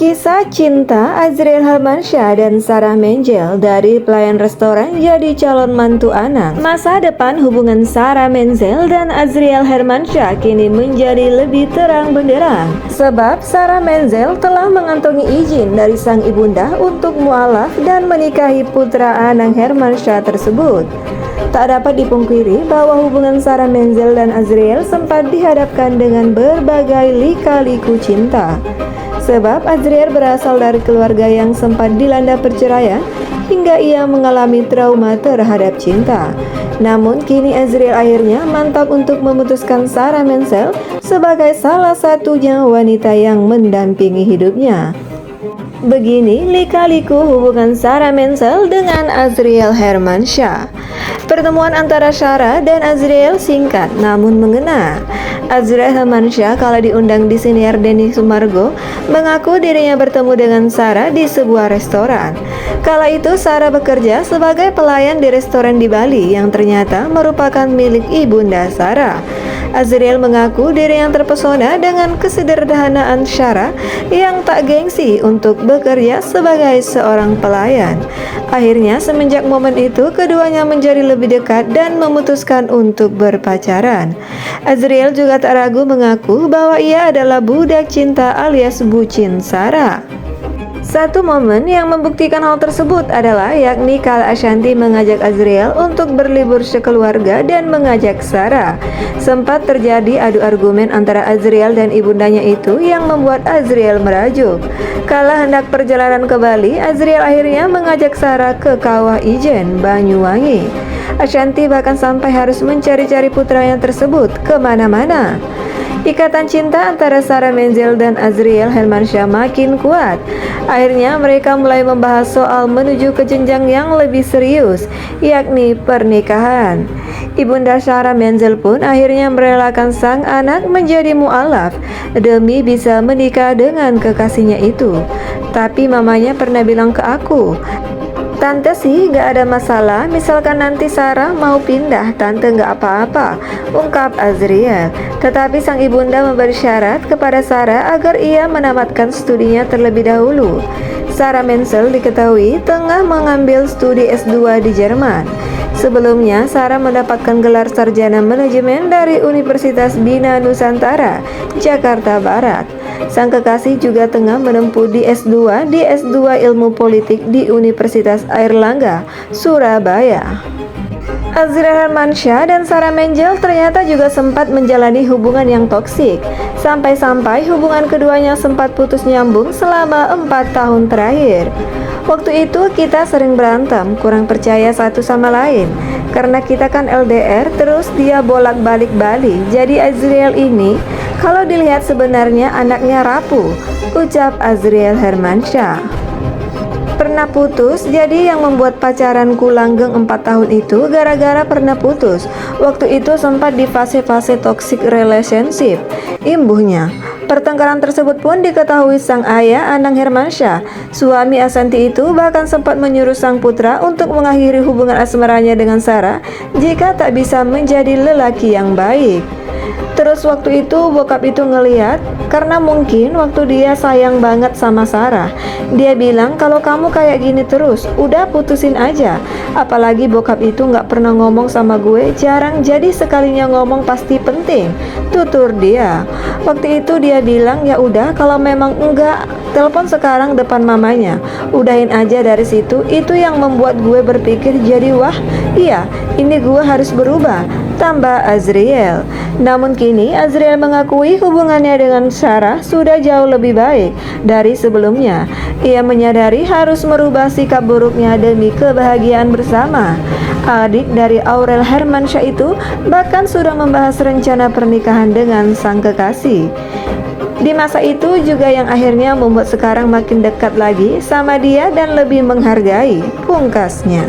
Kisah cinta Azriel Hermansyah dan Sarah Menzel dari pelayan restoran jadi calon mantu anak. Masa depan hubungan Sarah Menzel dan Azriel Hermansyah kini menjadi lebih terang benderang, sebab Sarah Menzel telah mengantongi izin dari sang ibunda untuk mualaf dan menikahi putra Anang Hermansyah tersebut. Tak dapat dipungkiri bahwa hubungan Sarah Menzel dan Azriel sempat dihadapkan dengan berbagai lika-liku cinta. Sebab Azriel berasal dari keluarga yang sempat dilanda perceraian hingga ia mengalami trauma terhadap cinta. Namun kini Azriel akhirnya mantap untuk memutuskan Sarah Menzel sebagai salah satunya wanita yang mendampingi hidupnya. Begini lika-liku hubungan Sarah Menzel dengan Azriel Hermansyah. Pertemuan antara Sarah dan Azriel singkat namun mengena. Azriel Hermansyah kala diundang di siniar Denny Sumargo mengaku dirinya bertemu dengan Sarah di sebuah restoran. Kala itu Sarah bekerja sebagai pelayan di restoran di Bali yang ternyata merupakan milik ibunda Sarah. Azriel mengaku dirinya terpesona dengan kesederhanaan Sarah yang tak gengsi untuk bekerja sebagai seorang pelayan. Akhirnya semenjak momen itu keduanya menjadi lebih dekat dan memutuskan untuk berpacaran. Azriel juga tak ragu mengaku bahwa ia adalah budak cinta alias bucin Sarah. Satu momen yang membuktikan hal tersebut adalah yakni kala Ashanti mengajak Azriel untuk berlibur sekeluarga dan mengajak Sarah. Sempat terjadi adu argumen antara Azriel dan ibundanya itu yang membuat Azriel merajuk. Kala hendak perjalanan ke Bali, Azriel akhirnya mengajak Sarah ke Kawah Ijen, Banyuwangi. Ashanti bahkan sampai harus mencari-cari putranya tersebut kemana-mana. Ikatan cinta antara Sarah Menzel dan Azriel Hermansyah makin kuat. Akhirnya mereka mulai membahas soal menuju ke jenjang yang lebih serius, yakni pernikahan. Ibunda Sarah Menzel pun akhirnya merelakan sang anak menjadi mualaf demi bisa menikah dengan kekasihnya itu. Tapi mamanya pernah bilang ke aku, "Tante sih gak ada masalah, misalkan nanti Sarah mau pindah, tante gak apa-apa," ungkap Azriel. Tetapi sang ibunda memberi syarat kepada Sarah agar ia menamatkan studinya terlebih dahulu. Sarah Menzel diketahui tengah mengambil studi S2 di Jerman. Sebelumnya, Sarah mendapatkan gelar sarjana manajemen dari Universitas Bina Nusantara, Jakarta Barat. Sang kekasih juga tengah menempuh di S2 Ilmu Politik di Universitas Airlangga, Surabaya. Azriel Hermansyah dan Sarah Menzel ternyata juga sempat menjalani hubungan yang toksik. Sampai-sampai hubungan keduanya sempat putus nyambung selama 4 tahun terakhir. Waktu itu kita sering berantem, kurang percaya satu sama lain. Karena kita kan LDR, terus dia bolak-balik Bali. Jadi Azriel ini kalau dilihat sebenarnya anaknya rapuh, ucap Azriel Hermansyah. Pernah putus, jadi yang membuat pacaranku langgeng 4 tahun itu gara-gara pernah putus. Waktu itu sempat di fase-fase toxic relationship, imbuhnya. Pertengkaran tersebut pun diketahui sang ayah Anang Hermansyah. Suami Ashanti itu bahkan sempat menyuruh sang putra untuk mengakhiri hubungan asmaranya dengan Sarah jika tak bisa menjadi lelaki yang baik. Terus waktu itu bokap itu ngeliat, karena mungkin waktu dia sayang banget sama Sarah. Dia bilang kalau kamu kayak gini terus, udah putusin aja. Apalagi bokap itu gak pernah ngomong sama gue, jarang, jadi sekalinya ngomong pasti penting, tutur dia. Waktu itu dia bilang ya udah kalau memang enggak, telepon sekarang depan mamanya, udahin aja dari situ. Itu yang membuat gue berpikir jadi wah iya ini gue harus berubah, tambah Azriel. Namun kini Azriel mengakui hubungannya dengan Sarah sudah jauh lebih baik dari sebelumnya. Ia menyadari harus merubah sikap buruknya demi kebahagiaan bersama. Adik dari Aurel Hermansyah itu bahkan sudah membahas rencana pernikahan dengan sang kekasih. Di masa itu juga yang akhirnya membuat sekarang makin dekat lagi sama dia dan lebih menghargai, pungkasnya.